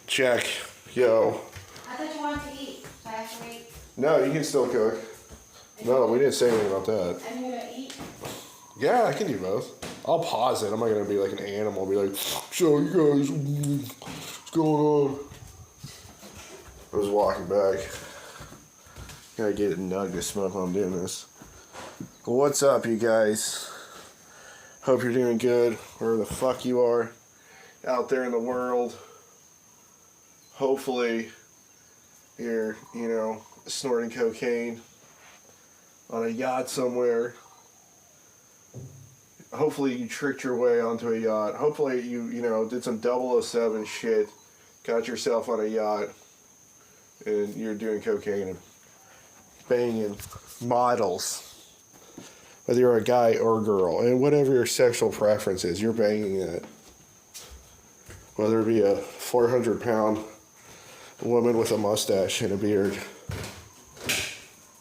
Check. Yo. I thought you wanted to eat, so I have to wait. No, you can still cook. No, we didn't say anything about that. And you're gonna eat? Yeah, I can do both. I'll pause it. I'm not gonna be like an animal. Be like, so you guys, what's going on? I was walking back. Gotta get a nug to smoke while I'm doing this. What's up, you guys? Hope you're doing good, wherever the fuck you are out there in the world. Hopefully, you're, snorting cocaine on a yacht somewhere. Hopefully you tricked your way onto a yacht. Hopefully you did some 007 shit, got yourself on a yacht, and you're doing cocaine and banging models. Whether you're a guy or a girl, and whatever your sexual preference is, you're banging it. Whether it be a 400-pound woman with a mustache and a beard.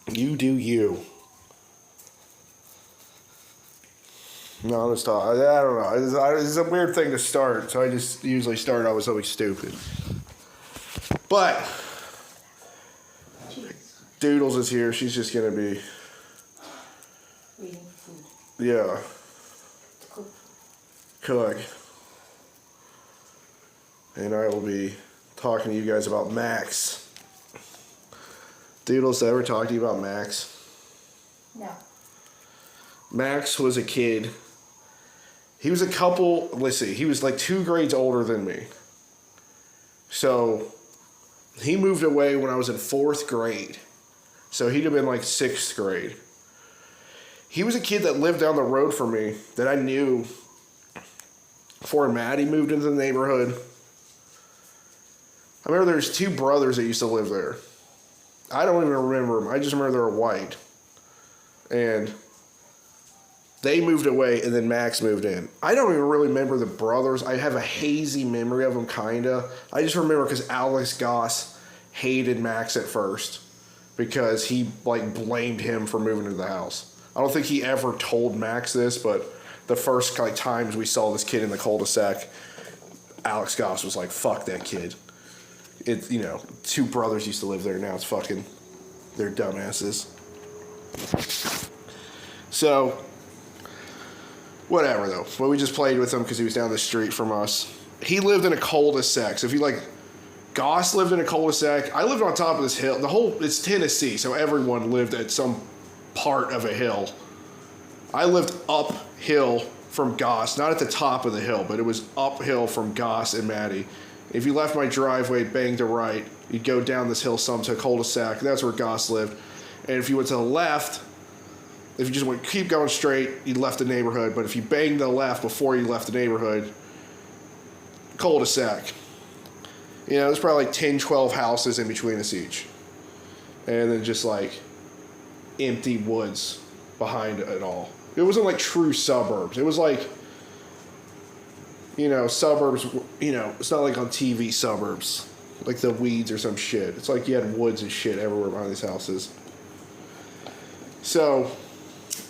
You do you. No, I'm just talking. I don't know. It's a weird thing to start, so I just usually start out with something stupid. But Doodles is here. She's just gonna be. Waiting for food. Yeah. Cook. And I will be talking to you guys about Max. Doodles, did I ever talk to you about Max? No. Max was a kid. He was he was like 2 grades older than me. So, he moved away when I was in 4th grade. So he'd have been like 6th grade. He was a kid that lived down the road from me that I knew before Maddie moved into the neighborhood. I remember there's 2 brothers that used to live there. I don't even remember them. I just remember they were white. And they moved away, and then Max moved in. I don't even really remember the brothers. I have a hazy memory of them, kinda. I just remember because Alex Goss hated Max at first because he, blamed him for moving into the house. I don't think he ever told Max this, but the first, times we saw this kid in the cul-de-sac, Alex Goss was like, fuck that kid. 2 brothers used to live there. Now it's fucking, they're dumbasses. So, whatever though. But we just played with him because he was down the street from us. He lived in a cul-de-sac. So if you Goss lived in a cul-de-sac. I lived on top of this hill. It's Tennessee, so everyone lived at some part of a hill. I lived uphill from Goss, not at the top of the hill, but it was uphill from Goss and Maddie. If you left my driveway, bang to right, you'd go down this hill some to a cul-de-sac. That's where Goss lived. And if you went to the left, if you just keep going straight, you left the neighborhood. But if you banged to the left before you left the neighborhood, cul-de-sac. There's probably 10, 12 houses in between us each. And then just empty woods behind it all. It wasn't true suburbs. It was suburbs, it's not like on TV suburbs. Like the weeds or some shit. It's like you had woods and shit everywhere behind these houses. So,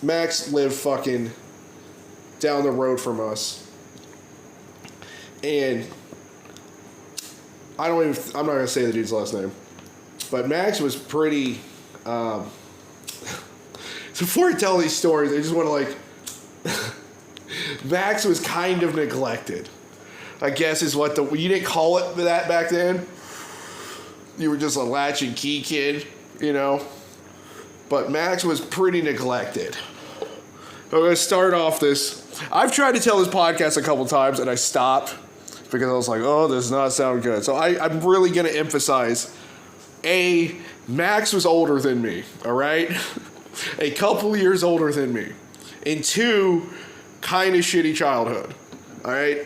Max lived fucking down the road from us. And I'm not going to say the dude's last name. But Max was pretty, so before I tell these stories, I just want to Max was kind of neglected. I guess is what you didn't call it that back then. You were just a latch and key kid, But Max was pretty neglected. I'm going to start off this. I've tried to tell this podcast a couple times and I stopped because I was like, oh, this does not sound good. So I'm really going to emphasize, Max was older than me, all right? A couple years older than me. And 2, kind of shitty childhood, all right?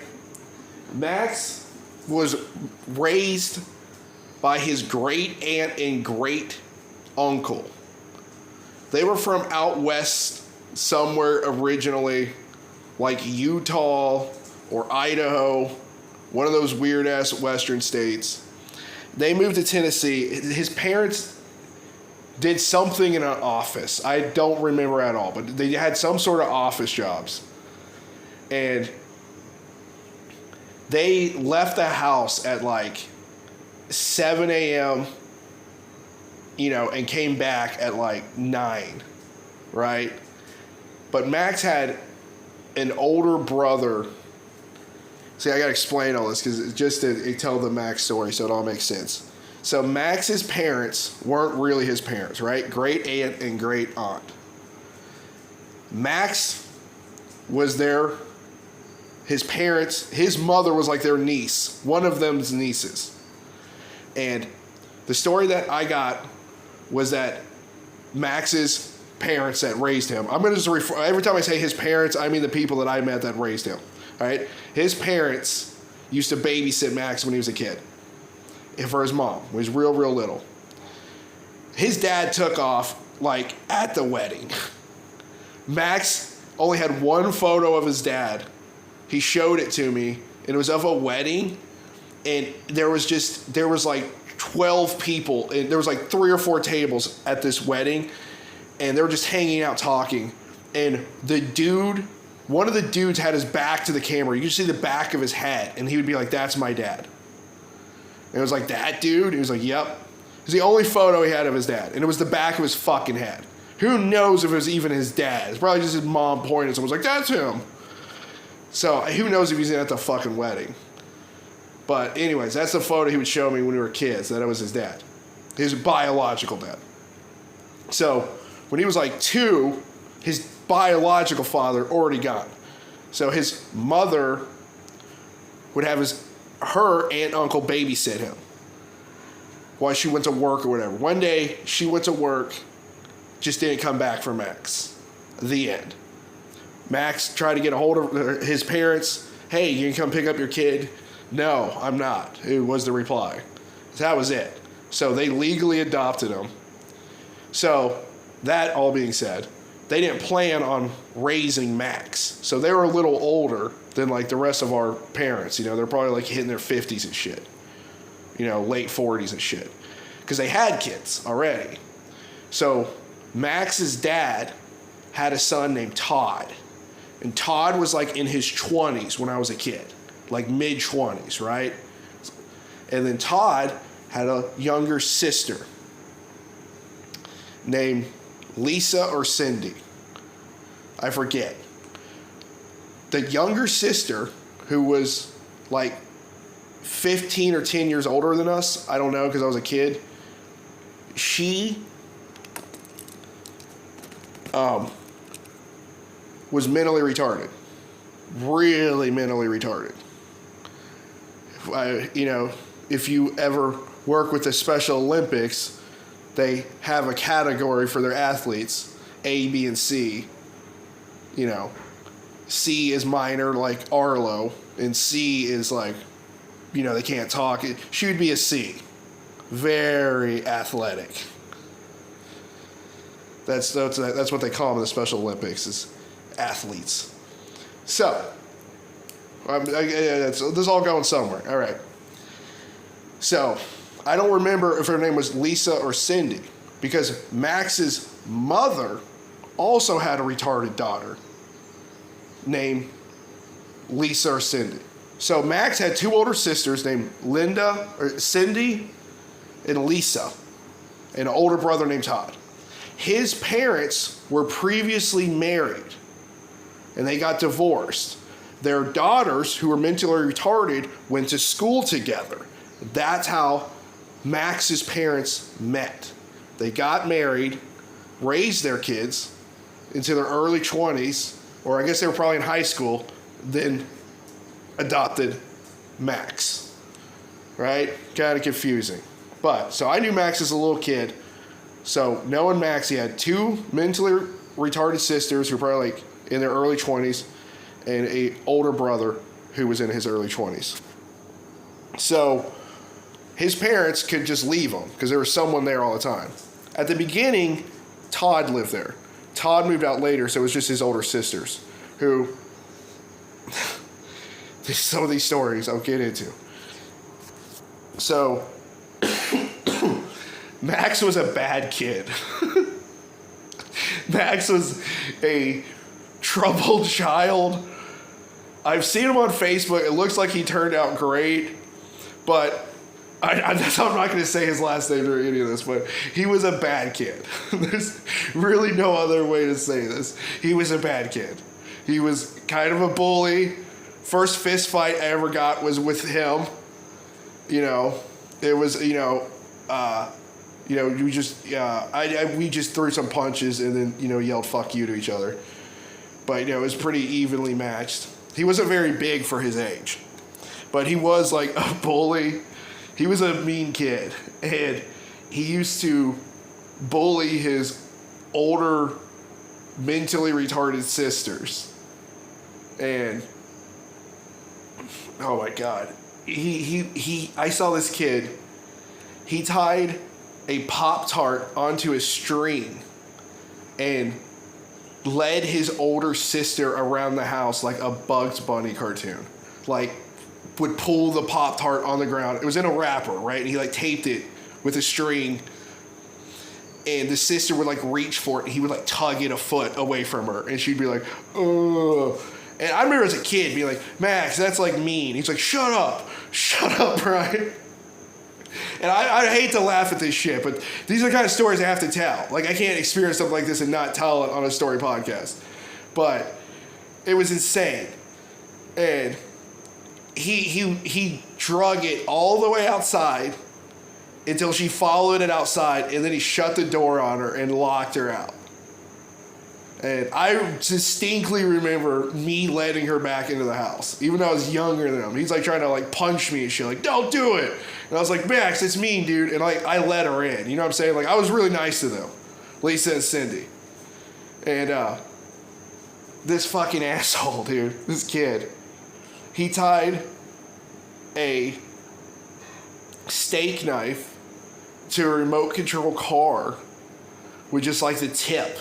Max was raised by his great aunt and great uncle. They were from out west somewhere originally, like Utah or Idaho, one of those weird-ass western states. They moved to Tennessee. His parents did something in an office. I don't remember at all, but they had some sort of office jobs. And they left the house at 7 a.m., and came back at like 9, right? But Max had an older brother. See, I got to explain all this because just to tell the Max story so it all makes sense. So Max's parents weren't really his parents, right? Great aunt and great aunt. Max was his parents, his mother was like their niece, one of them's nieces. And the story that I got was that Max's parents that raised him, I'm going to just refer, every time I say his parents, I mean the people that I met that raised him, all right? His parents used to babysit Max when he was a kid, and for his mom, when he was real, real little. His dad took off, like, at the wedding. Max only had one photo of his dad. He showed it to me, and it was of a wedding, and there was like 12 people, and there was like 3 or 4 tables at this wedding, and they were just hanging out talking, and one of the dudes had his back to the camera. You could see the back of his head, and he would be like, "That's my dad." And it was like, "That dude?" He was like, "Yep." It was the only photo he had of his dad, and it was the back of his fucking head. Who knows if it was even his dad? It's probably just his mom pointing at someone was like, "That's him." So who knows if he's at the fucking wedding. But anyways, that's the photo he would show me when we were kids, that it was his dad. His biological dad. So when he was like 2, his biological father already gone. So his mother would have her aunt and uncle babysit him while she went to work or whatever. One day she went to work, just didn't come back for Max. The end. Max tried to get a hold of his parents. "Hey, you can come pick up your kid?" "No, I'm not," it was the reply. That was it. So they legally adopted him. So that all being said, they didn't plan on raising Max. So they were a little older than like the rest of our parents. They're probably like hitting their 50s and shit. Late 40s and shit. Because they had kids already. So Max's dad had a son named Todd. And Todd was like in his 20s when I was a kid. Like mid-20s, right? And then Todd had a younger sister named Lisa or Cindy. I forget. The younger sister, who was like 15 or 10 years older than us, I don't know because I was a kid, she was mentally retarded. Really mentally retarded. If you ever work with the Special Olympics, they have a category for their athletes, A, B, and C. C is minor, like Arlo, and C is like, they can't talk. She would be a C. Very athletic. That's what they call them in the Special Olympics, is athletes. So, this is all going somewhere. All right. So, I don't remember if her name was Lisa or Cindy, because Max's mother also had a retarded daughter named Lisa or Cindy. So Max had 2 older sisters named Cindy and Lisa, and an older brother named Todd. His parents were previously married, and they got divorced. Their daughters, who were mentally retarded, went to school together. That's how Max's parents met. They got married, raised their kids into their early 20s, or I guess they were probably in high school, then adopted Max. Right? Kind of confusing. But, so I knew Max as a little kid. So, knowing Max, he had 2 mentally retarded sisters who were probably like in their early 20s, and an older brother who was in his early 20s. So, his parents could just leave him because there was someone there all the time. At the beginning, Todd lived there. Todd moved out later, so it was just his older sisters who, some of these stories I'll get into. So, Max was a bad kid. Max was a troubled child. I've seen him on Facebook. It looks like he turned out great, but I'm not going to say his last name or any of this, but he was a bad kid. There's really no other way to say this. He was a bad kid. He was kind of a bully. First fist fight I ever got was with him. You know, it was, we just threw some punches and then, yelled fuck you to each other. But, it was pretty evenly matched. He wasn't very big for his age, but he was like a bully. He was a mean kid, and he used to bully his older, mentally retarded sisters. And, oh my God. I saw this kid, he tied a Pop-Tart onto a string and led his older sister around the house like a Bugs Bunny cartoon. Like, would pull the Pop-Tart on the ground. It was in a wrapper, right? And he like taped it with a string. And the sister would like reach for it and he would like tug it a foot away from her. And she'd be like, ugh. And I remember as a kid being like, Max, that's like mean. He's like, shut up, Brian. And I hate to laugh at this shit, but these are the kind of stories I have to tell. Like, I can't experience something like this and not tell it on a story podcast. But it was insane. And he drug it all the way outside until she followed it outside, and then he shut the door on her and locked her out. And I distinctly remember me letting her back into the house, even though I was younger than him. He's like trying to like punch me and shit, like, don't do it. And I was like, Max, it's mean, dude. And like, I let her in. You know what I'm saying? Like, I was really nice to them, Lisa and Cindy. And this fucking asshole, dude, this kid, he tied a steak knife to a remote control car with just like the tip.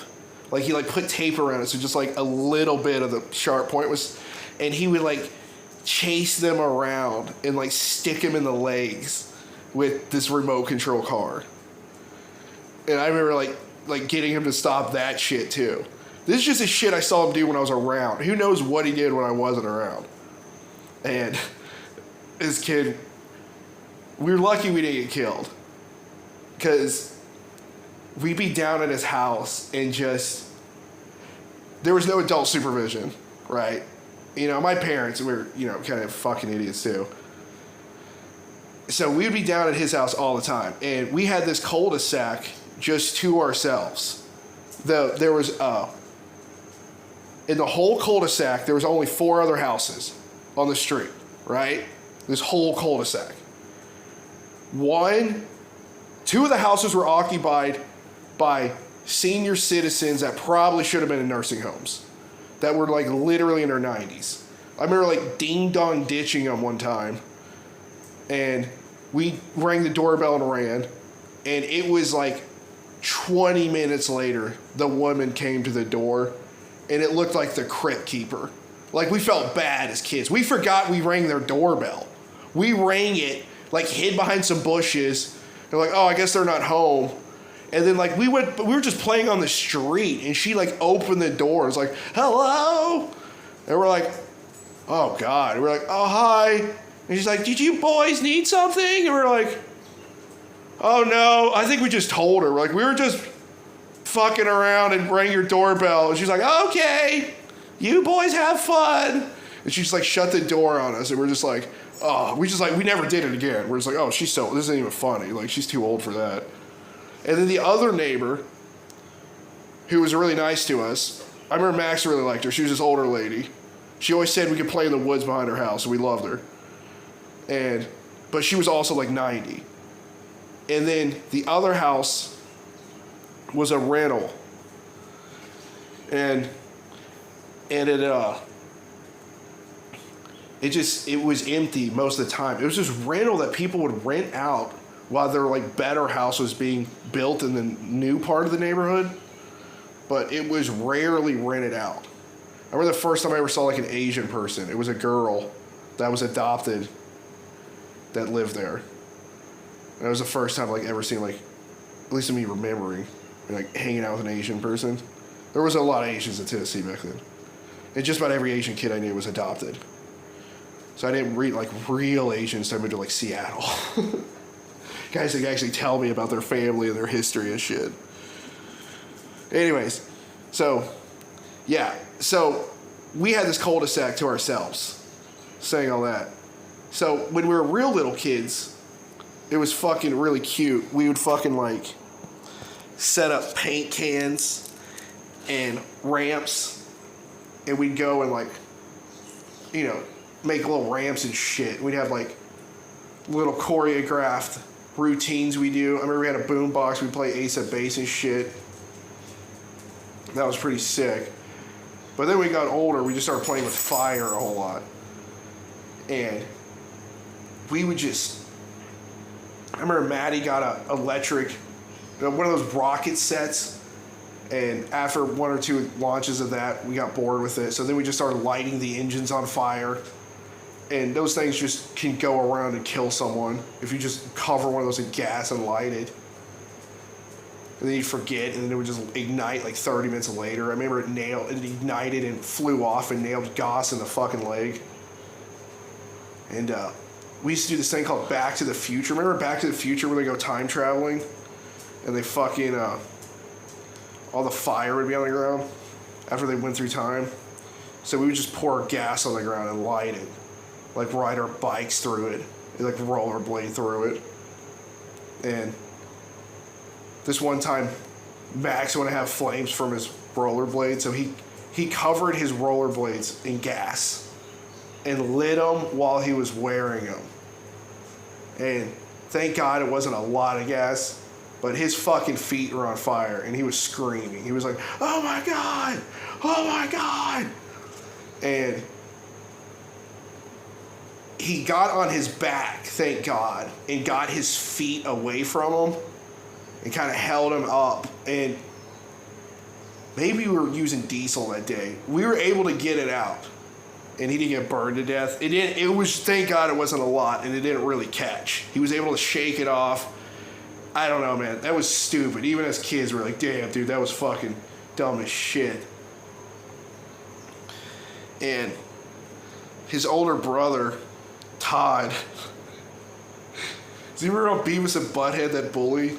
Like, he like put tape around it, so just like a little bit of the sharp point was, and he would like chase them around and like stick them in the legs with this remote control car. And I remember like getting him to stop that shit too. This is just the shit I saw him do when I was around. Who knows what he did when I wasn't around. And this kid, we were lucky we didn't get killed. Because we'd be down at his house and just, there was no adult supervision, right? My parents were, kind of fucking idiots too. So we'd be down at his house all the time. And we had this cul-de-sac just to ourselves. There was, in the whole cul-de-sac, there was only 4 other houses on the street, right? This whole cul-de-sac. 2 of the houses were occupied by senior citizens that probably should have been in nursing homes, that were like literally in their 90s. I remember like ding-dong ditching them one time, and we rang the doorbell and ran, and it was like 20 minutes later, the woman came to the door, and it looked like the crypt keeper. Like, we felt bad as kids. We forgot we rang their doorbell. We rang it, like hid behind some bushes. They're like, oh, I guess they're not home. And then like we were just playing on the street, and she like opened the door. It's like, hello. And we're like, oh God. And we're like, oh, hi. And she's like, did you boys need something? And we're like, oh no, I think we just told her. We're like, we were just fucking around and rang your doorbell. And she's like, okay, you boys have fun. And she just like shut the door on us, and we're just like, oh, we never did it again. We're just like, oh, this isn't even funny. Like, she's too old for that. And then the other neighbor, who was really nice to us, I remember Max really liked her. She was this older lady. She always said we could play in the woods behind her house, and we loved her. But she was also like 90. And then the other house was a rental. And it was empty most of the time. It was just rental that people would rent out while their like better house was being built in the new part of the neighborhood. But it was rarely rented out. I remember the first time I ever saw like an Asian person. It was a girl that was adopted that lived there. And it was the first time like ever seen like, at least of me remembering, like hanging out with an Asian person. There was a lot of Asians in Tennessee back then. And just about every Asian kid I knew was adopted. So I didn't read like real Asians until I moved to like Seattle. Guys that actually tell me about their family and their history and shit. Anyways, so we had this cul-de-sac to ourselves, saying all that. So when we were real little kids, it was fucking really cute. We would fucking like set up paint cans and ramps, and we'd go and like, you know, make little ramps and shit. We'd have like little choreographed routines we do. I remember we had a boom box. We'd play Ace of Base and shit. That was pretty sick. But then we got older, we just started playing with fire a whole lot. And we would just... I remember Maddie got a electric, one of those rocket sets. And after one or two launches of that, we got bored with it. So then we just started lighting the engines on fire. And those things just can go around and kill someone if you just cover one of those in gas and light it. And then you forget, and then it would just ignite like 30 minutes later. I remember it ignited and flew off and nailed Goss in the fucking leg. And we used to do this thing called Back to the Future. Remember Back to the Future where they go time traveling? And they fucking, all the fire would be on the ground after they went through time. So we would just pour gas on the ground and light it. Like ride our bikes through it. And like rollerblade through it. And this one time, Max wanted to have flames from his rollerblade, so he covered his rollerblades in gas and lit them while he was wearing them. And thank God it wasn't a lot of gas, but his fucking feet were on fire, and he was screaming. He was like, "Oh my God! Oh my God!" And he got on his back, thank God, and got his feet away from him. And kind of held him up, and maybe we were using diesel that day. We were able to get it out, and he didn't get burned to death. It was thank God it wasn't a lot, and it didn't really catch. He was able to shake it off. I don't know, man. That was stupid. Even as kids, we were like, damn, dude, that was fucking dumb as shit. And his older brother, Todd. Does he remember Beavis and Butthead, that bully?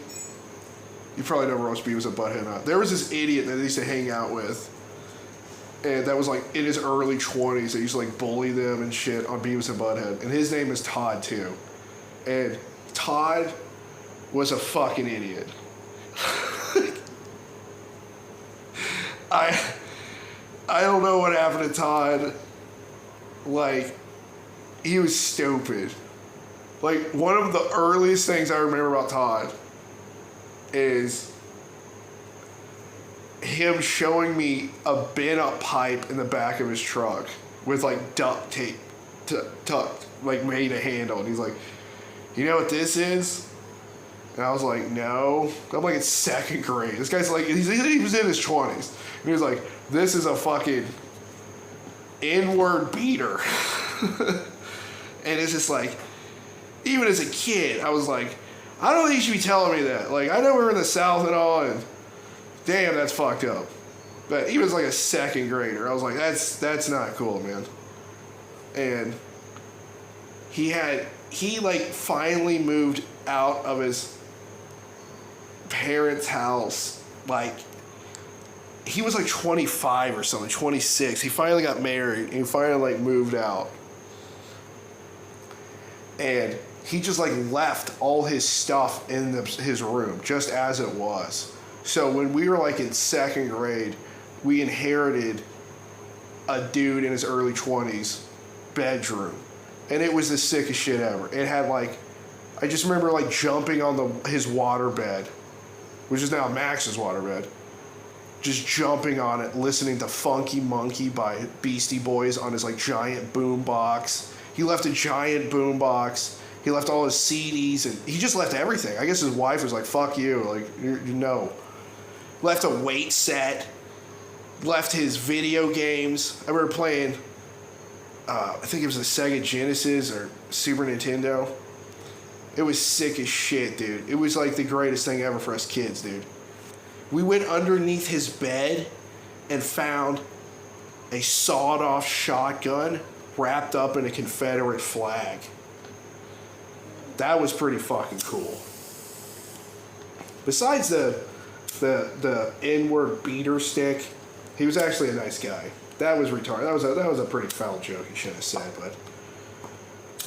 You probably never watched Beavis and Butthead, huh? There was this idiot that they used to hang out with. And that was like in his early 20s. They used to like bully them and shit on Beavis and Butthead. And his name is Todd too. And Todd was a fucking idiot. I don't know what happened to Todd. Like, he was stupid. Like, one of the earliest things I remember about Todd is him showing me a bent-up pipe in the back of his truck with, like, duct tape tucked, like, made a handle. And he's like, "You know what this is?" And I was like, "No." I'm like in second grade. This guy's like, he was in his 20s. And he was like, "This is a fucking N-word beater." And it's just like, even as a kid, I was like, I don't think you should be telling me that. Like, I know we were in the South and all, and damn, that's fucked up. But even as like a second grader, I was like, that's not cool, man. And he like finally moved out of his parents' house. Like, he was like 25 or something, 26. He finally got married, and he finally like moved out. And he just like left all his stuff in his room just as it was. So when we were like in second grade, we inherited a dude in his early 20s bedroom. And it was the sickest shit ever. It had like, I just remember like jumping on his waterbed, which is now Max's waterbed. Just jumping on it, listening to Funky Monkey by Beastie Boys on his like giant boom box. He left a giant boom box. He left all his CDs, and he just left everything. I guess his wife was like, "Fuck you," like, you know. Left a weight set. Left his video games. I remember playing, I think it was a Sega Genesis or Super Nintendo. It was sick as shit, dude. It was like the greatest thing ever for us kids, dude. We went underneath his bed and found a sawed-off shotgun wrapped up in a Confederate flag. That was pretty fucking cool. besides the N-word beater stick, he was actually a nice guy. That was retarded. That was a pretty foul joke he should have said, but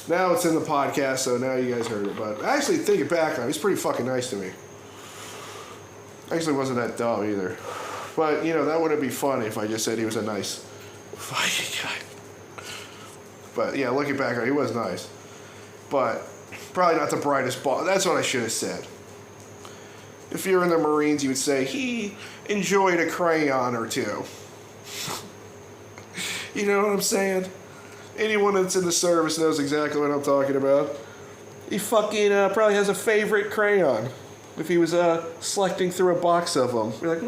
now it's in the podcast, so now you guys heard it. But actually, thinking back on it, he's pretty fucking nice to me. Actually, wasn't that dumb either. But that wouldn't be funny if I just said he was a nice fucking guy. But yeah, looking back on it, he was nice. But probably not the brightest ball. That's what I should have said. If you're in the Marines, you would say he enjoyed a crayon or two. You know what I'm saying? Anyone that's in the service knows exactly what I'm talking about. He fucking probably has a favorite crayon. If he was selecting through a box of them. You're like,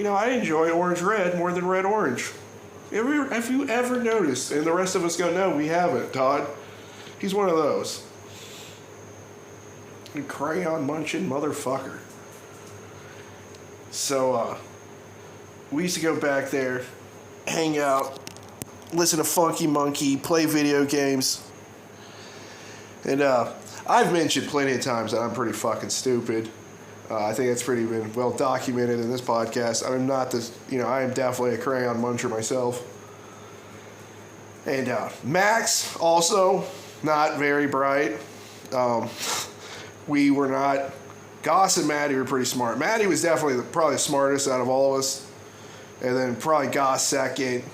I enjoy orange red more than red orange. Have you ever noticed? And the rest of us go, no, we haven't, Todd. He's one of those. A crayon munching motherfucker. So, we used to go back there, hang out, listen to Funky Monkey, play video games. And I've mentioned plenty of times that I'm pretty fucking stupid. I think that's pretty been well documented in this podcast. I'm not this, I am definitely a crayon muncher myself. And Max, also not very bright. We were not. Goss and Maddie were pretty smart. Maddie was definitely probably the smartest out of all of us. And then probably Goss second.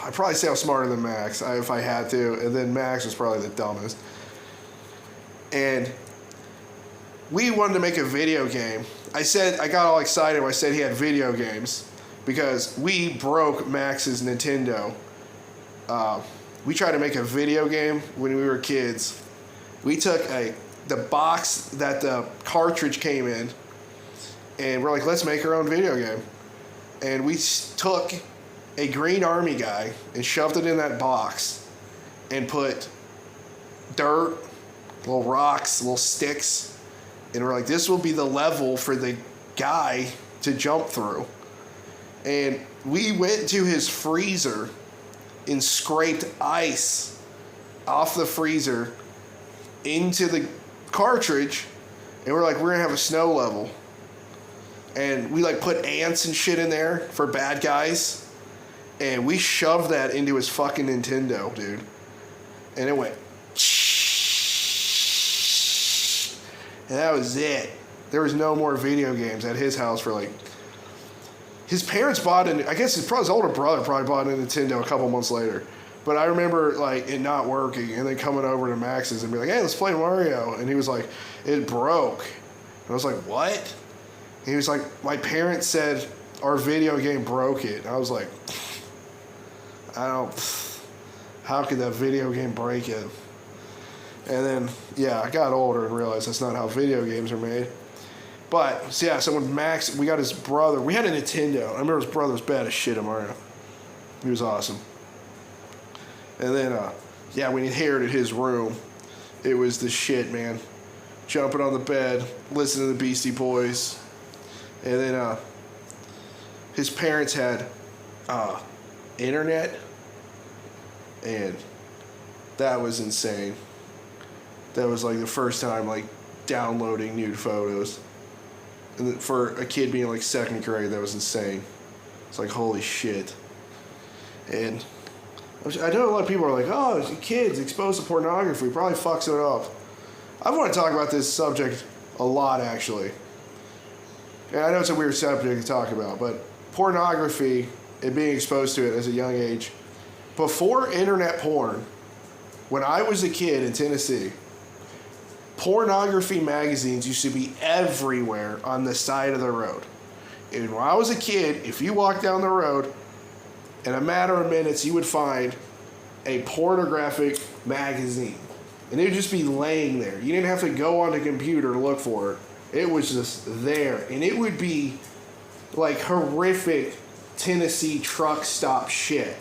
I'd probably say I'm smarter than Max if I had to. And then Max was probably the dumbest. And we wanted to make a video game. I got all excited when I said he had video games because we broke Max's Nintendo. We tried to make a video game when we were kids. We took the box that the cartridge came in, and we're like, let's make our own video game. And we took a green army guy and shoved it in that box and put dirt, little rocks, little sticks, and we're like, this will be the level for the guy to jump through. And we went to his freezer and scraped ice off the freezer into the cartridge, and we're like, we're gonna have a snow level. And we put ants and shit in there for bad guys, and we shoved that into his fucking Nintendo, dude. And it went, and that was it. There was no more video games at his house for his parents bought it. I guess his older brother probably bought a Nintendo a couple months later. But I remember it not working and then coming over to Max's and be like, hey, let's play Mario. And he was like, it broke. And I was like, what? And he was like, my parents said our video game broke it. And I was like, how could that video game break it? And then, I got older and realized that's not how video games are made. But, so when Max, we got his brother, we had a Nintendo. I remember his brother was bad as shit at Mario. He was awesome. And then, we inherited his room. It was the shit, man. Jumping on the bed, listening to the Beastie Boys. And then, his parents had, internet. And that was insane. That was the first time, downloading nude photos. And for a kid being second grade, that was insane. It's holy shit. And I know a lot of people are like, oh, kids exposed to pornography probably fucks it up. I want to talk about this subject a lot, actually. And I know it's a weird subject to talk about, but pornography and being exposed to it as a young age. Before internet porn, when I was a kid in Tennessee, pornography magazines used to be everywhere on the side of the road. And when I was a kid, if you walked down the road, in a matter of minutes, you would find a pornographic magazine. And it would just be laying there. You didn't have to go on the computer to look for it. It was just there. And it would be horrific Tennessee truck stop shit.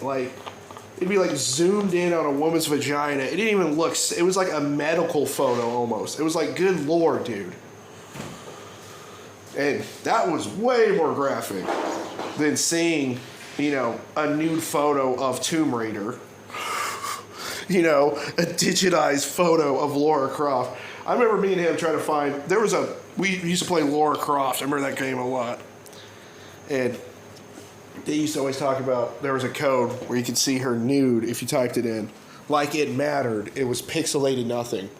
It'd be zoomed in on a woman's vagina. It didn't even look, it was a medical photo almost. It was good lord, dude. And that was way more graphic than seeing, a nude photo of Tomb Raider. a digitized photo of Laura Croft. I remember me and him trying to find, we used to play Laura Croft. I remember that game a lot. And they used to always talk about, there was a code where you could see her nude if you typed it in. Like it mattered. It was pixelated nothing.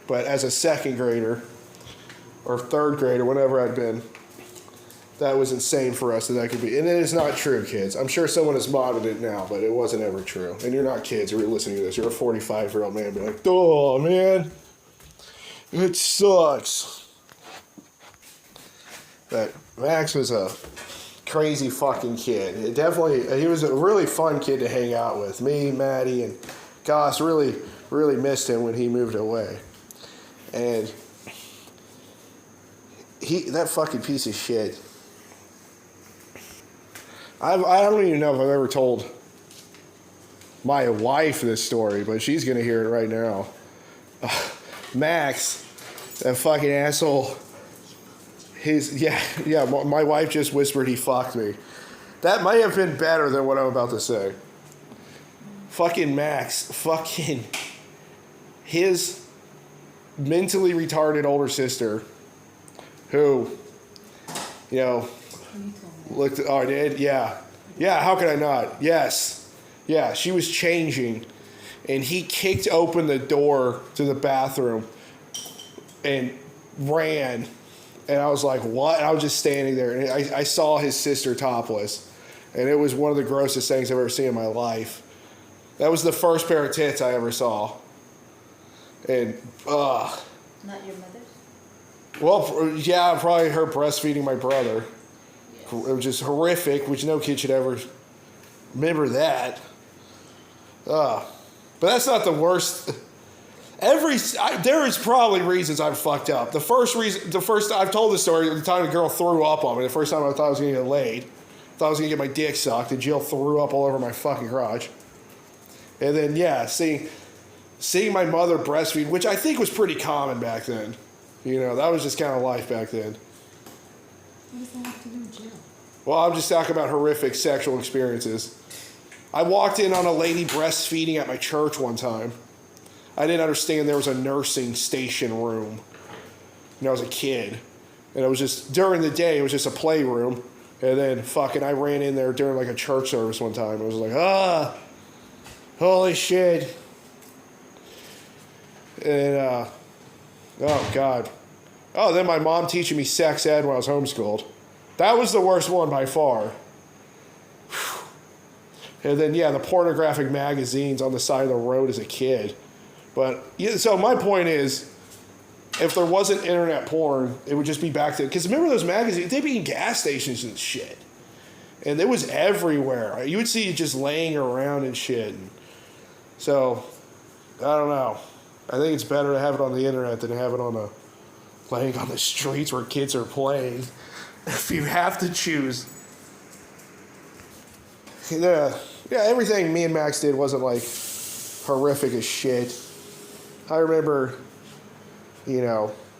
But as a second grader, or third grader, whenever I'd been, that was insane for us that could be. And it is not true, kids. I'm sure someone has modded it now, but it wasn't ever true. And you're not kids. You're listening to this. You're a 45-year-old man. Be like, oh, man. It sucks. But Max was a crazy fucking kid. He was a really fun kid to hang out with. Me, Maddie, and Goss really, really missed him when he moved away. And that fucking piece of shit. I don't even know if I've ever told my wife this story, but she's going to hear it right now. Max, that fucking asshole, my wife just whispered he fucked me. That might have been better than what I'm about to say. Fucking Max, his mentally retarded older sister, who, looked, oh, I did? Yeah, how could I not? Yes. Yeah, she was changing, and he kicked open the door to the bathroom and ran, and I was like, what? And I was just standing there, and I saw his sister topless, and it was one of the grossest things I've ever seen in my life. That was the first pair of tits I ever saw. And, Not your mother's? Well, yeah, probably her breastfeeding my brother. It was just horrific, which no kid should ever remember that. But that's not the worst. There is probably reasons I'm fucked up. I've told this story, the time a girl threw up on me, the first time I thought I was going to get laid. Thought I was going to get my dick sucked, and Jill threw up all over my fucking crotch. And then, yeah, seeing my mother breastfeed, which I think was pretty common back then. That was just kind of life back then. What does that have to do with Jill? Well, I'm just talking about horrific sexual experiences. I walked in on a lady breastfeeding at my church one time. I didn't understand there was a nursing station room. I was a kid. And it was just, during the day, it was just a playroom. And then I ran in there during like a church service one time. I was like, holy shit. And, oh, God. Oh, then my mom teaching me sex ed when I was homeschooled. That was the worst one by far. And then, yeah, the pornographic magazines on the side of the road as a kid. But, yeah, so my point is, if there wasn't internet porn, it would just be back to... Because remember those magazines? They'd be in gas stations and shit. And it was everywhere. You would see it just laying around and shit. So, I don't know. I think it's better to have it on the internet than to have it laying on the streets where kids are playing. If you have to choose. Yeah, everything me and Max did wasn't like horrific as shit. I remember,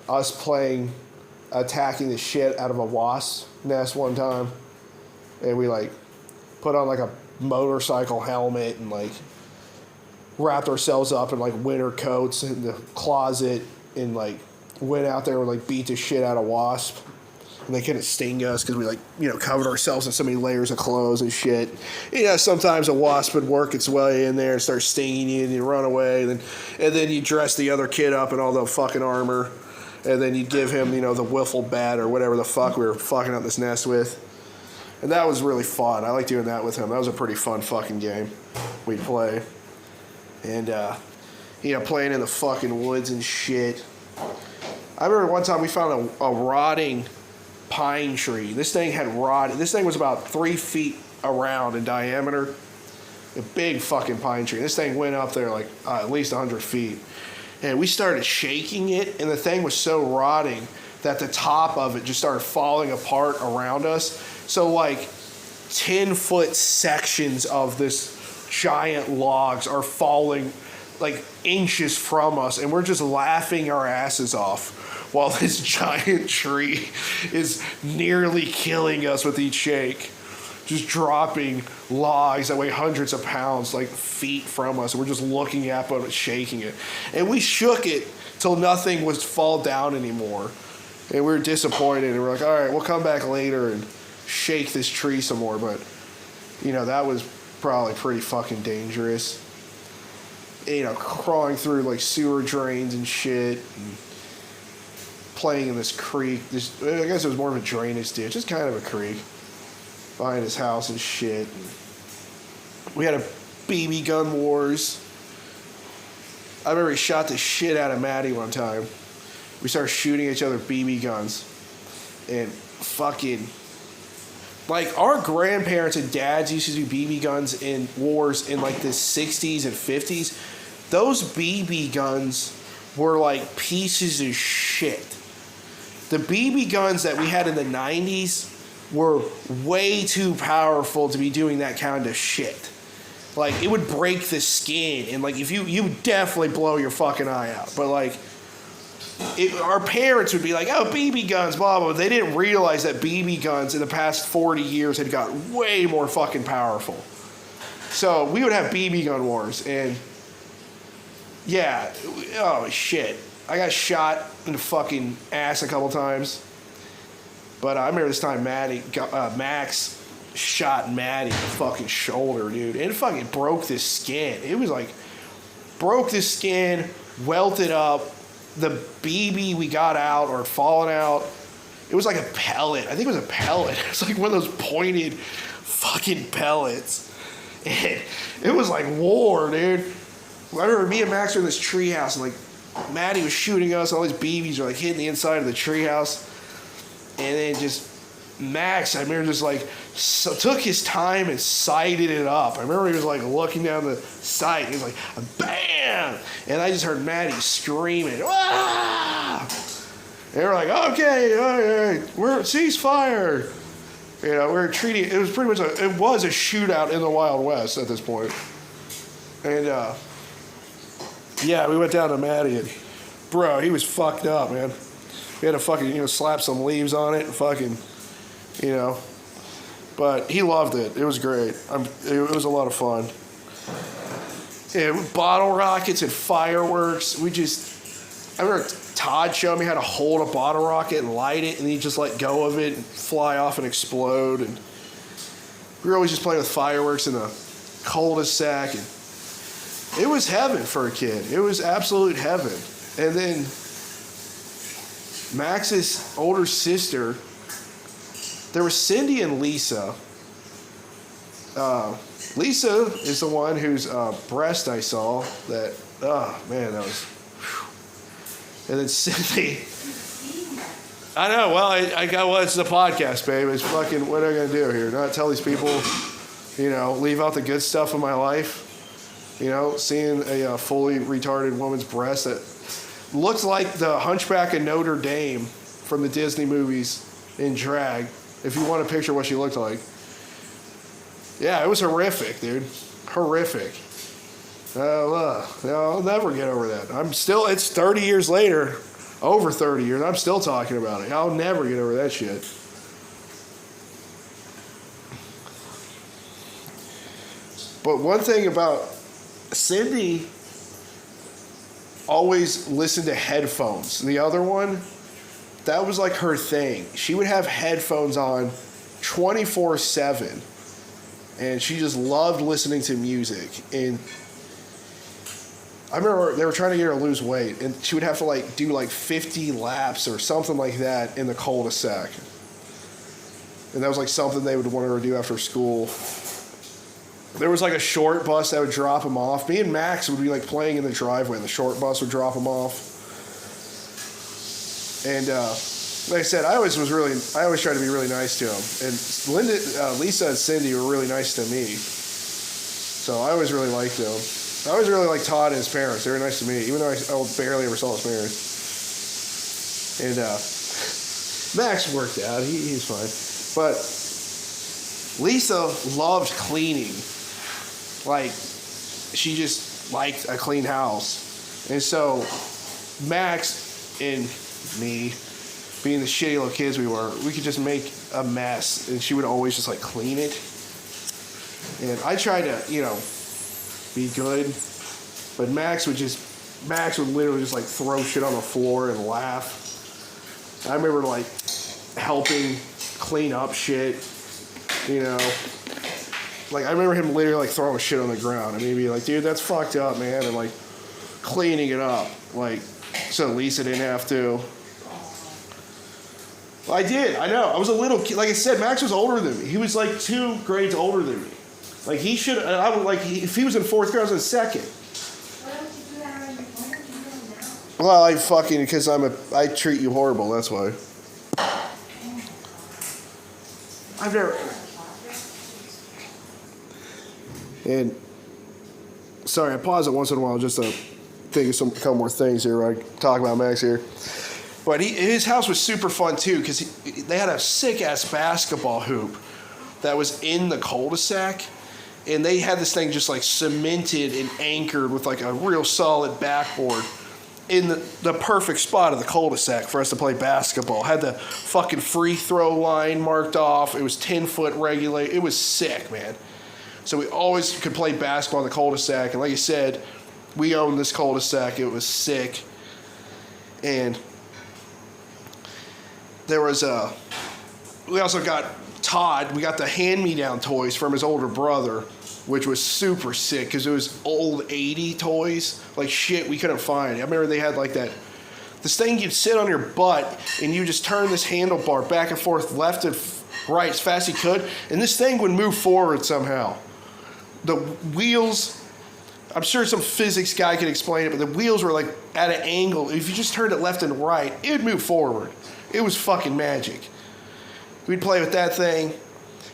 us attacking the shit out of a wasp nest one time. And we put on a motorcycle helmet and wrapped ourselves up in winter coats in the closet and went out there and beat the shit out of wasp. And they couldn't sting us because we covered ourselves in so many layers of clothes and shit. Sometimes a wasp would work its way in there and start stinging you and you run away. And then you dress the other kid up in all the fucking armor. And then you'd give him, the wiffle bat or whatever the fuck we were fucking up this nest with. And that was really fun. I like doing that with him. That was a pretty fun fucking game we'd play. And, playing in the fucking woods and shit. I remember one time we found a rotting pine tree. This thing had rotted. This thing was about 3 feet around in diameter. A big fucking pine tree. This thing went up there at least 100 feet. And we started shaking it, and the thing was so rotting that the top of it just started falling apart around us. So 10-foot sections of this giant logs are falling inches from us, and we're just laughing our asses off while this giant tree is nearly killing us with each shake. just dropping logs that weigh hundreds of pounds, like feet from us. And we're just looking at it, shaking it. And we shook it till nothing was fall down anymore. And we were disappointed. And we're like, all right, we'll come back later and shake this tree some more. But, that was probably pretty fucking dangerous. Crawling through like sewer drains and shit. And playing in this creek. I guess it was more of a drainage ditch. Just kind of a creek. Behind his house and shit. We had a BB gun wars. I remember he shot the shit out of Maddie one time. We started shooting each other BB guns. And fucking... Like, our grandparents and dads used to do BB guns in wars in, like, the 60s and 50s. Those BB guns were, like, pieces of shit. The BB guns that we had in the 90s were way too powerful to be doing that kind of shit. Like, it would break the skin, and, like, if you would definitely blow your fucking eye out. But, like... our parents would be like, oh, BB guns, blah, blah. They didn't realize that BB guns in the past 40 years had got way more fucking powerful. So we would have BB gun wars. And, yeah, oh, shit. I got shot in the fucking ass a couple times. But I remember this time Max shot Maddie in the fucking shoulder, dude. And it fucking broke this skin. It was like, broke this skin, welted up. The BB we got out or fallen out, it was like a pellet. I think it was a pellet. It was like one of those pointed fucking pellets. And it was like war, dude. I remember me and Max were in this treehouse, and like Maddie was shooting us. All these BBs were like hitting the inside of the treehouse. And then just Max, I remember just like took his time and sighted it up. I remember he was like looking down the sight. And he was like, bam! And I just heard Maddie screaming, ah! And we're like, okay, all right, we're ceasefire. We're treating it was pretty much it was a shootout in the Wild West at this point. And yeah, we went down to Maddie, and bro, he was fucked up, man. We had to fucking slap some leaves on it and fucking. But he loved it. It was great. It was a lot of fun. Yeah, bottle rockets and fireworks. I remember Todd showed me how to hold a bottle rocket and light it, and then you just let go of it and fly off and explode. And we were always just playing with fireworks in the cul-de-sac, and it was heaven for a kid. It was absolute heaven. And then Max's older sister. There was Cindy and Lisa. Lisa is the one whose breast I saw. That, oh man, that was. Whew. And then Cindy. I know. Well, it's the podcast, babe. It's fucking. What am I gonna do here? Not tell these people, leave out the good stuff of my life. Seeing a fully retarded woman's breast that looks like the Hunchback of Notre Dame from the Disney movies in drag. If you want to picture what she looked like. Yeah, it was horrific, dude. Horrific. I'll never get over that. It's 30 years later, over 30 years, I'm still talking about it. I'll never get over that shit. But one thing about Cindy always listened to headphones. The other one, that was like her thing. She would have headphones on 24/7. And she just loved listening to music. And I remember they were trying to get her to lose weight. And she would have to do 50 laps or something like that in the cul-de-sac. And that was something they would want her to do after school. There was a short bus that would drop them off. Me and Max would be playing in the driveway. And the short bus would drop them off. And like I said, I always tried to be really nice to him. And Lisa and Cindy were really nice to me. So I always really liked them. I always really liked Todd and his parents. They were nice to me, even though I barely ever saw his parents. And Max worked out. He's fine. But Lisa loved cleaning. She just liked a clean house. And so Max and me, being the shitty little kids we were, we could just make a mess, and she would always just clean it. And I tried to, be good, but Max would literally just like throw shit on the floor and laugh. I remember like helping clean up shit, Like I remember him literally like throwing shit on the ground and me be like, dude, that's fucked up, man, and like cleaning it up, like so Lisa didn't have to. Well, I did. I know. I was a little kid. Like I said, Max was older than me. He was like 2 grades older than me. Like he should. I would like if he was in 4th grade, I was in 2nd. Why don't you do that already? Why don't you do it now? Well, because I treat you horrible. That's why. I've never. And sorry, I pause it once in a while just to think of a couple more things here. I talk about Max here. But his house was super fun too because they had a sick ass basketball hoop that was in the cul-de-sac, and they had this thing just like cemented and anchored with like a real solid backboard in the perfect spot of the cul-de-sac for us to play basketball. Had the fucking free throw line marked off. It was 10-foot regulate. It was sick, man. So we always could play basketball in the cul-de-sac, and like I said, we owned this cul-de-sac. It was sick, and there was we also got Todd. We got the hand-me-down toys from his older brother, which was super sick because it was old 80 toys, like shit we couldn't find. I remember they had like this thing you'd sit on your butt and you just turn this handlebar back and forth left and right as fast as you could, and this thing would move forward somehow. The wheels, I'm sure some physics guy could explain it, but the wheels were like at an angle. If you just turned it left and right, it would move forward. It was fucking magic. We'd play with that thing,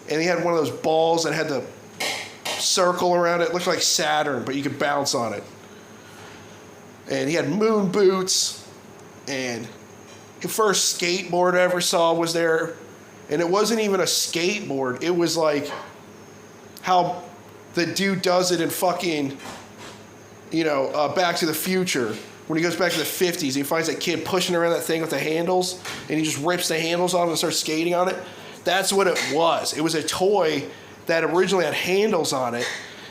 and he had one of those balls that had the circle around it. It looked like Saturn, but you could bounce on it. And he had moon boots, and the first skateboard I ever saw was there, and it wasn't even a skateboard. It was like how the dude does it in fucking, Back to the Future. When he goes back to the 50s, he finds that kid pushing around that thing with the handles, and he just rips the handles off and starts skating on it. That's what it was. It was a toy that originally had handles on it,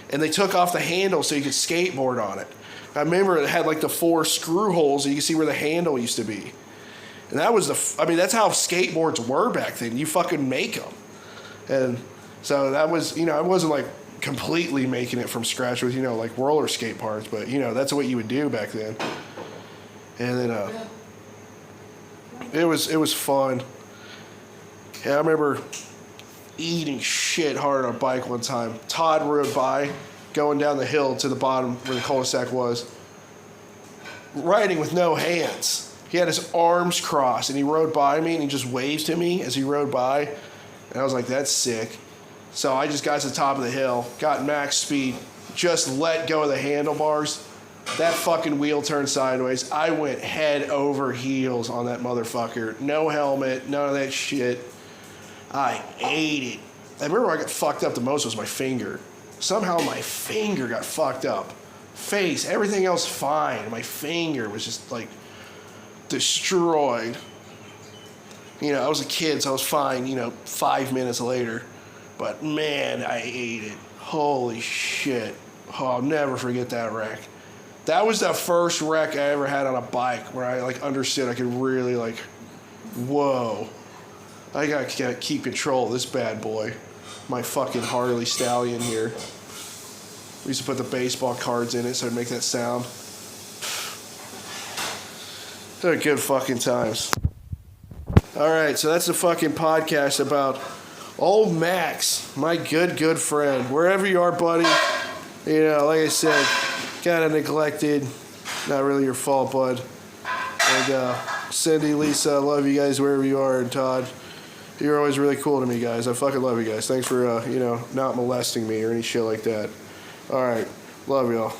and they took off the handles so you could skateboard on it. I remember it had like the 4 screw holes, and you can see where the handle used to be. And that was that's how skateboards were back then. You fucking make them. And so that was, I wasn't like completely making it from scratch with, like roller skate parts, but, that's what you would do back then. And then it was fun. Yeah, I remember eating shit hard on a bike one time. Todd rode by, going down the hill to the bottom where the cul-de-sac was, riding with no hands. He had his arms crossed, and he rode by me, and he just waved to me as he rode by. And I was like, that's sick. So I just got to the top of the hill, got max speed, just let go of the handlebars. That fucking wheel turned sideways. I went head over heels on that motherfucker. No helmet, none of that shit. I ate it. I remember where I got fucked up the most was my finger. Somehow my finger got fucked up. Face, everything else fine. My finger was just like destroyed. I was a kid, so I was fine, 5 minutes later. But man, I ate it. Holy shit. Oh, I'll never forget that wreck. That was the first wreck I ever had on a bike where I like understood I could really like, whoa. I gotta keep control of this bad boy. My fucking Harley Stallion here. We used to put the baseball cards in it so it'd make that sound. They're good fucking times. Alright, so that's the fucking podcast about old Max, my good friend. Wherever you are, buddy, like I said, kind of neglected. Not really your fault, bud. And Cindy, Lisa, I love you guys wherever you are. And Todd, you're always really cool to me, guys. I fucking love you guys. Thanks for, not molesting me or any shit like that. All right. Love y'all.